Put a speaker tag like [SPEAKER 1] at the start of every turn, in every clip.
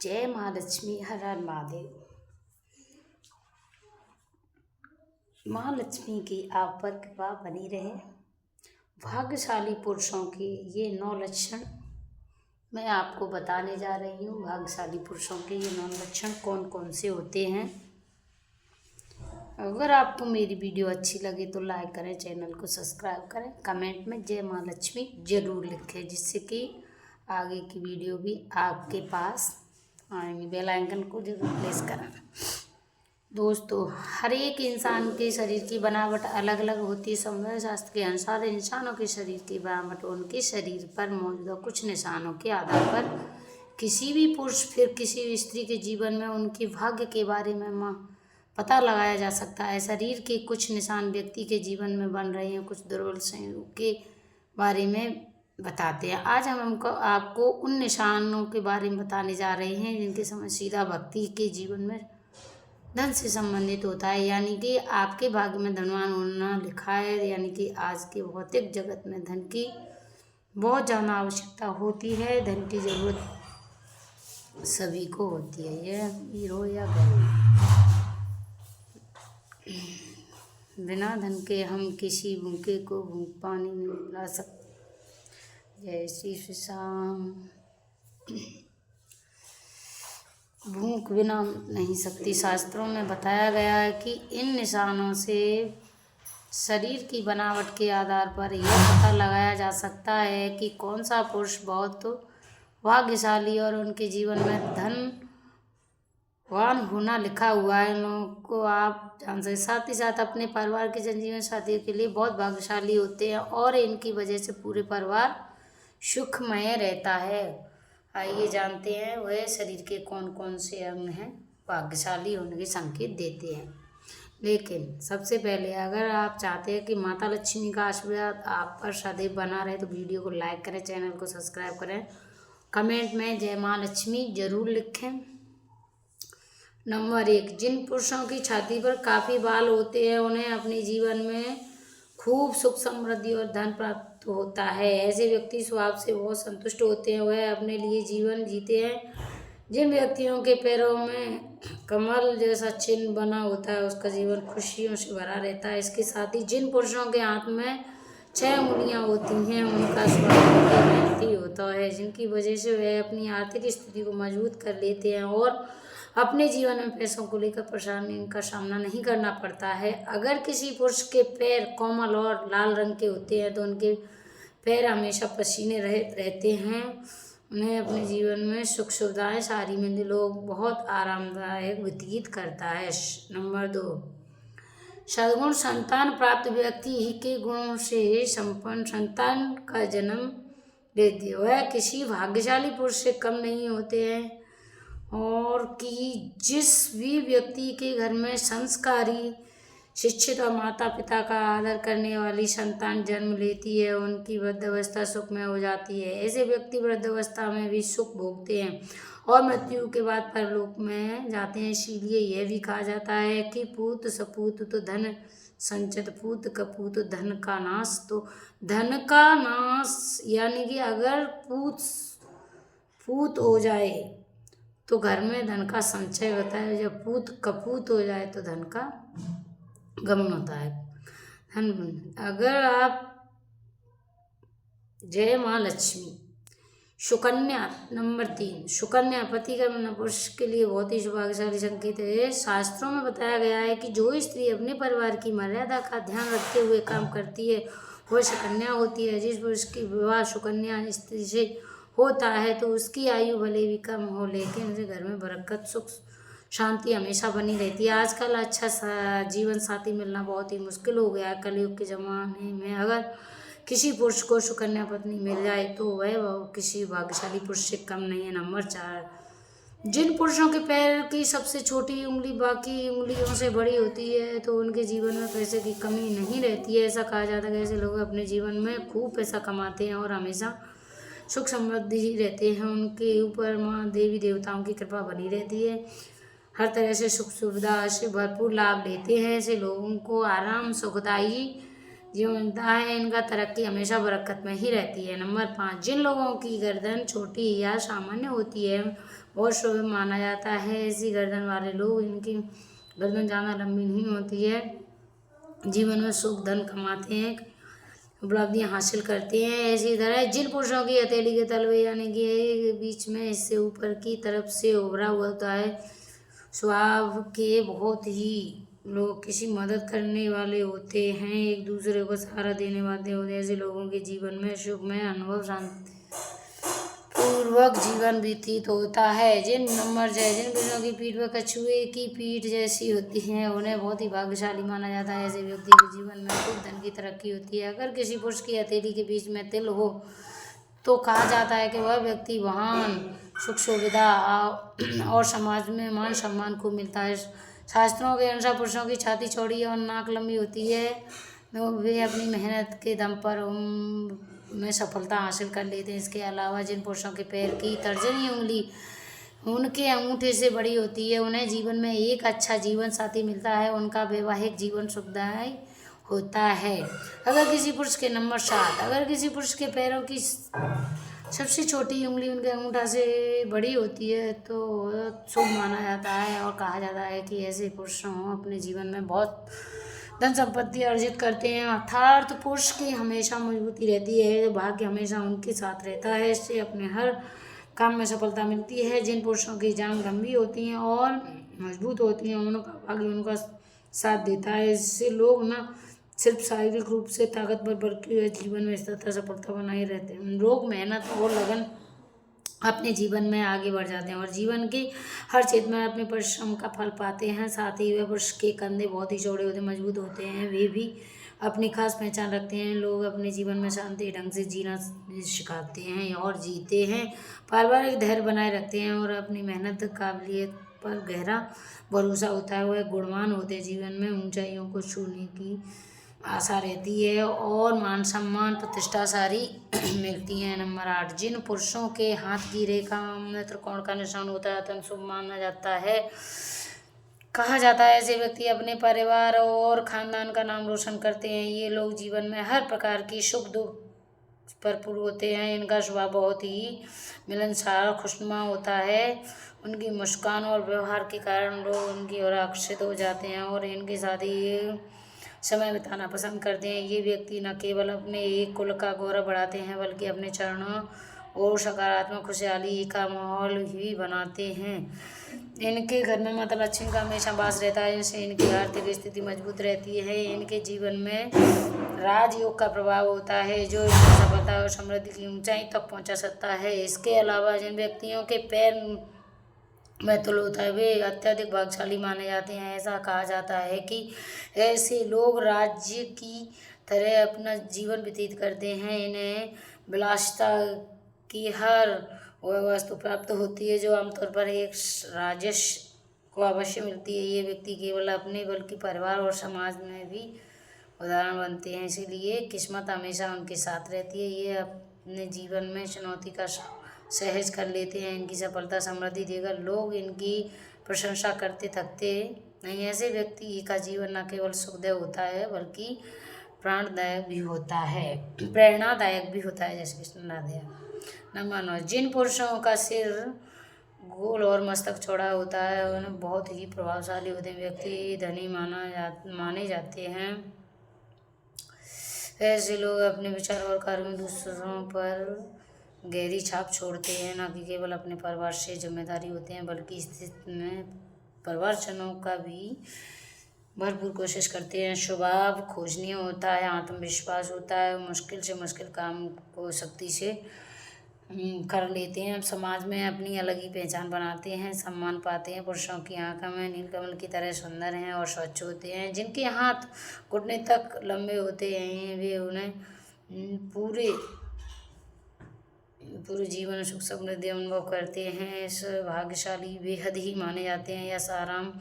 [SPEAKER 1] जय महालक्ष्मी, हर हर महादेव। माँ लक्ष्मी की आप पर कृपा बनी रहे। भाग्यशाली पुरुषों के ये 9 लक्षण मैं आपको बताने जा रही हूँ। भाग्यशाली पुरुषों के ये 9 लक्षण कौन कौन से होते हैं। अगर आपको मेरी वीडियो अच्छी लगे तो लाइक करें, चैनल को सब्सक्राइब करें, कमेंट में जय माँ लक्ष्मी जरूर लिखें, जिससे कि आगे की वीडियो भी आपके पास आएंगे। बेल आइकन को जरूर प्रेस करें। दोस्तों, हर एक इंसान के शरीर की बनावट अलग अलग होती है। सौंदर्य शास्त्र के अनुसार इंसानों के शरीर की बनावट उनके शरीर पर मौजूद कुछ निशानों के आधार पर किसी भी पुरुष फिर किसी भी स्त्री के जीवन में उनके भाग्य के बारे में पता लगाया जा सकता है। शरीर के कुछ निशान व्यक्ति के जीवन में बन रहे हैं, कुछ दुर्बल संयोग के बारे में बताते हैं। आज हम आपको उन निशानों के बारे में बताने जा रहे हैं जिनके समय सीधा व्यक्ति के जीवन में धन से संबंधित होता है, यानी कि आपके भाग्य में धनवान होना लिखा है। यानी कि आज के भौतिक जगत में धन की बहुत ज़्यादा आवश्यकता होती है। धन की जरूरत सभी को होती है, यह अमीर हो या गरीब। बिना धन के हम किसी भूखे को पानी नहीं पिला सकते। जय श्री श्याम। भूख बिना नहीं सकती। शास्त्रों में बताया गया है कि इन निशानों से शरीर की बनावट के आधार पर यह पता लगाया जा सकता है कि कौन सा पुरुष बहुत भाग्यशाली और उनके जीवन में धनवान होना लिखा हुआ है। इन लोगों को आप जान सकते। साथ ही साथ अपने परिवार के जनजीवन साथियों के लिए बहुत भाग्यशाली होते हैं और इनकी वजह से पूरे परिवार सुखमय रहता है। आइए जानते हैं वह शरीर के कौन कौन से अंग हैं भाग्यशाली होने के संकेत देते हैं। लेकिन सबसे पहले अगर आप चाहते हैं कि माता लक्ष्मी का आशीर्वाद आप पर सदैव बना रहे तो वीडियो को लाइक करें, चैनल को सब्सक्राइब करें, कमेंट में जय माँ लक्ष्मी जरूर लिखें। नंबर 1, जिन पुरुषों की छाती पर काफ़ी बाल होते हैं उन्हें अपने जीवन में खूब सुख समृद्धि और धन प्राप्त होता है। ऐसे व्यक्ति स्वभाव से बहुत संतुष्ट होते हैं, वह अपने लिए जीवन जीते हैं। जिन व्यक्तियों के पैरों में कमल जैसा चिन्ह बना होता है उसका जीवन खुशियों से भरा रहता है। इसके साथ ही जिन पुरुषों के हाथ में 6 उंगलियां होती हैं उनका स्वभाव मेहनती होता है, जिनकी वजह से वह अपनी आर्थिक स्थिति को मजबूत कर लेते हैं और अपने जीवन में पैसों को लेकर परेशानी का सामना नहीं करना पड़ता है। अगर किसी पुरुष के पैर कोमल और लाल रंग के होते हैं तो उनके पैर हमेशा पसीने रहते हैं। उन्हें अपने जीवन में सुख सुविधाएं सारी मिलती, लोग बहुत आरामदायक व्यतीत करता है। नंबर 2, सद्गुण संतान प्राप्त व्यक्ति ही के गुणों से संपन्न संतान का जन्म लेती है। वह किसी भाग्यशाली पुरुष से कम नहीं होते हैं और कि जिस भी व्यक्ति के घर में संस्कारी शिक्षित और माता पिता का आदर करने वाली संतान जन्म लेती है उनकी वृद्धावस्था सुखमय हो जाती है। ऐसे व्यक्ति वृद्धावस्था में भी सुख भोगते हैं और मृत्यु के बाद परलोक में जाते हैं। इसीलिए यह भी कहा जाता है कि पूत सपूत तो धन संचित, पूत कपूत धन का नाश। तो धन का नाश यानी कि अगर पूत हो जाए तो घर में धन का संचय होता है, जब पूत कपूत हो जाए तो धन का गमन होता है। अगर आप जय माँ लक्ष्मी। सुकन्या नंबर 3, सुकन्या पति का पुरुष के लिए बहुत ही सौभाग्यशाली संकेत है। शास्त्रों में बताया गया है कि जो स्त्री अपने परिवार की मर्यादा का ध्यान रखते हुए काम करती है वह सुकन्या होती है। जिस पुरुष की विवाह सुकन्या स्त्री से होता है तो उसकी आयु भले भी कम हो लेकिन उसे घर में बरकत सुख शांति हमेशा बनी रहती है। आजकल अच्छा जीवन साथी मिलना बहुत ही मुश्किल हो गया है। कलयुग के ज़माने में अगर किसी पुरुष को सुकन्या पत्नी मिल जाए तो वह किसी भाग्यशाली पुरुष से कम नहीं है। नंबर 4, जिन पुरुषों के पैर की सबसे छोटी उंगली बाकी उंगलियों से बड़ी होती है तो उनके जीवन में पैसे की कमी नहीं रहती है। ऐसा कहा जाता है कि ऐसे लोग अपने जीवन में खूब पैसा कमाते हैं और हमेशा सुख समृद्धि ही रहते हैं। उनके ऊपर माँ देवी देवताओं की कृपा बनी रहती है, हर तरह से सुख सुविधा से भरपूर लाभ लेते हैं। ऐसे लोगों को आराम सुखदायी जीवन मिलता है, इनका तरक्की हमेशा बरकत में ही रहती है। नंबर 5, जिन लोगों की गर्दन छोटी या सामान्य होती है बहुत शुभ माना जाता है। ऐसी गर्दन वाले लोग, इनकी गर्दन ज़्यादा लंबी नहीं होती है, जीवन में सुख धन कमाते हैं, उपलब्धियां हासिल करते हैं। इसी तरह जिन पुरुषों की हथेली के तलवे यानी कि बीच में इससे ऊपर की तरफ से उभरा हुआ होता है, स्वभाव के बहुत ही लोग किसी मदद करने वाले होते हैं, एक दूसरे को सहारा देने वाले होते हैं। ऐसे लोगों के जीवन में सुखमय अनुभव शांति पूर्वक जीवन व्यतीत होता है। जिन पुरुषों की पीठ पर कछुए की पीठ जैसी होती है, उन्हें बहुत ही भाग्यशाली माना जाता है। ऐसे व्यक्ति के जीवन में खूब धन की तरक्की होती है। अगर किसी पुरुष की हथेली के बीच में तिल हो तो कहा जाता है कि वह व्यक्ति महान सुख सुविधा और समाज में मान सम्मान को मिलता है। शास्त्रों के अनुसार पुरुषों की छाती चौड़ी और नाक लंबी होती है, तो वे अपनी मेहनत के दम पर में सफलता हासिल कर लेते हैं। इसके अलावा जिन पुरुषों के पैर की तर्जनी उंगली उनके अंगूठे से बड़ी होती है, उन्हें जीवन में एक अच्छा जीवन साथी मिलता है, उनका वैवाहिक जीवन सुखदायी होता है। अगर किसी पुरुष के नंबर 7, अगर किसी पुरुष के पैरों की सबसे छोटी उंगली उनके अंगूठा से बड़ी होती है तो शुभ माना जाता है और कहा जाता है कि ऐसे पुरुष अपने जीवन में बहुत धन संपत्ति अर्जित करते हैं, अर्थात पुरुष की हमेशा मजबूती रहती है, भाग्य हमेशा उनके साथ रहता है, इससे अपने हर काम में सफलता मिलती है। जिन पुरुषों की जांघ लंबी होती हैं और मजबूत होती हैं, उनका भाग्य उनका साथ देता है। इससे लोग न सिर्फ शारीरिक रूप से ताकतवर बल्कि जीवन में स्थिरता सफलता बनाए रहते हैं। लोग मेहनत और लगन अपने जीवन में आगे बढ़ जाते हैं और जीवन के हर क्षेत्र में अपने परिश्रम का फल पाते हैं। साथ ही वे पुरुष के कंधे बहुत ही चौड़े होते मजबूत होते हैं, वे भी अपनी खास पहचान रखते हैं। लोग अपने जीवन में शांति ढंग से जीना सिखाते हैं और जीते हैं, पारिवारिक धैर्य बनाए रखते हैं और अपनी मेहनत काबिलियत पर गहरा भरोसा होता है। वह गुणवान होते जीवन में ऊंचाइयों को छूने की आशा रहती है और मान सम्मान प्रतिष्ठा सारी मिलती है। नंबर 8, जिन पुरुषों के हाथ की रेखा में त्रिकोण का निशान होता है अत्यंत शुभ माना जाता है। कहा जाता है ऐसे व्यक्ति अपने परिवार और खानदान का नाम रोशन करते हैं। ये लोग जीवन में हर प्रकार की सुख दुख भरपूर होते हैं। इनका स्वभाव बहुत ही मिलनसार खुशनुमा होता है। उनकी मुस्कान और व्यवहार के कारण लोग उनकी ओर आकर्षित हो जाते हैं और इनके साथ ही समय बिताना पसंद करते हैं। ये व्यक्ति न केवल अपने एक कुल का गौरव बढ़ाते हैं बल्कि अपने चरणों और सकारात्मक खुशहाली का माहौल भी बनाते हैं। इनके घर में माता लक्ष्मी का हमेशा वास रहता है, जिससे इनकी आर्थिक स्थिति मजबूत रहती है। इनके जीवन में राजयोग का प्रभाव होता है जो इनको सफलता और समृद्धि की ऊंचाई तक पहुंचा सकता है। इसके अलावा जिन व्यक्तियों के पैर में तुल होता है वे अत्यधिक भाग्यशाली माने जाते हैं। ऐसा कहा जाता है कि ऐसे लोग राज्य की तरह अपना जीवन व्यतीत करते हैं। इन्हें विलासिता की हर वह वस्तु प्राप्त होती है जो आमतौर पर एक राजस्य को अवश्य मिलती है। ये व्यक्ति केवल अपने बल्कि परिवार और समाज में भी उदाहरण बनते हैं, इसीलिए किस्मत हमेशा उनके साथ रहती है। ये अपने जीवन में चुनौती का सहज कर लेते हैं। इनकी सफलता समृद्धि देकर लोग इनकी प्रशंसा करते थकते नहीं। ऐसे व्यक्ति का जीवन न केवल सुखदायक होता है बल्कि प्रेरणादायक भी होता है। जैसे कृष्ण राधे। नंबर 9, जिन पुरुषों का सिर गोल और मस्तक चौड़ा होता है उन्हें बहुत ही प्रभावशाली होते हैं, व्यक्ति धनी माने जाते हैं। ऐसे लोग अपने विचार और कार्य में दूसरों पर गहरी छाप छोड़ते हैं, न कि केवल अपने परिवार से जिम्मेदारी होते हैं बल्कि स्थिति में परिवारजनों का भी भरपूर कोशिश करते हैं। स्वभाव खोजनीय होता है, आत्मविश्वास होता है, मुश्किल से मुश्किल काम को सख्ती से कर लेते हैं। समाज में अपनी अलग ही पहचान बनाते हैं, सम्मान पाते हैं। पुरुषों की आंखें में नीलकमल की तरह सुंदर हैं और स्वच्छ होते हैं। जिनके हाथ घुटने तक लंबे होते हैं वे उन्हें पूरे जीवन सुख समृद्धि अनुभव करते हैं। इस भाग्यशाली बेहद ही माने जाते हैं। यश आराम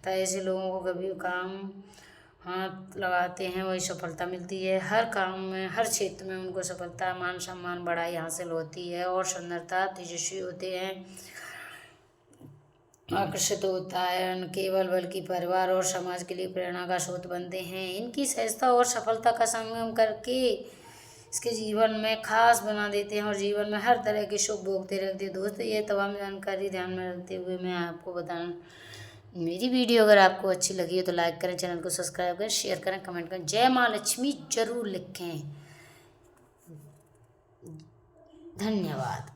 [SPEAKER 1] था ऐसे लोगों को कभी काम हाथ लगाते हैं वही सफलता मिलती है। हर काम में हर क्षेत्र में उनको सफलता मान सम्मान बढ़ाई हासिल होती है और सुंदरता तेजस्वी होते हैं। आकर्षित होता है, न केवल बल्कि परिवार और समाज के लिए प्रेरणा का स्रोत बनते हैं। इनकी सहजता और सफलता का संगम करके इसके जीवन में खास बना देते हैं और जीवन में हर तरह के सुख भोगते रहते हैं। दोस्तों, ये तमाम जानकारी ध्यान में रखते हुए मैं आपको बताना, मेरी वीडियो अगर आपको अच्छी लगी हो तो लाइक करें, चैनल को सब्सक्राइब करें, शेयर करें, कमेंट करें, जय माँ लक्ष्मी जरूर लिखें। धन्यवाद।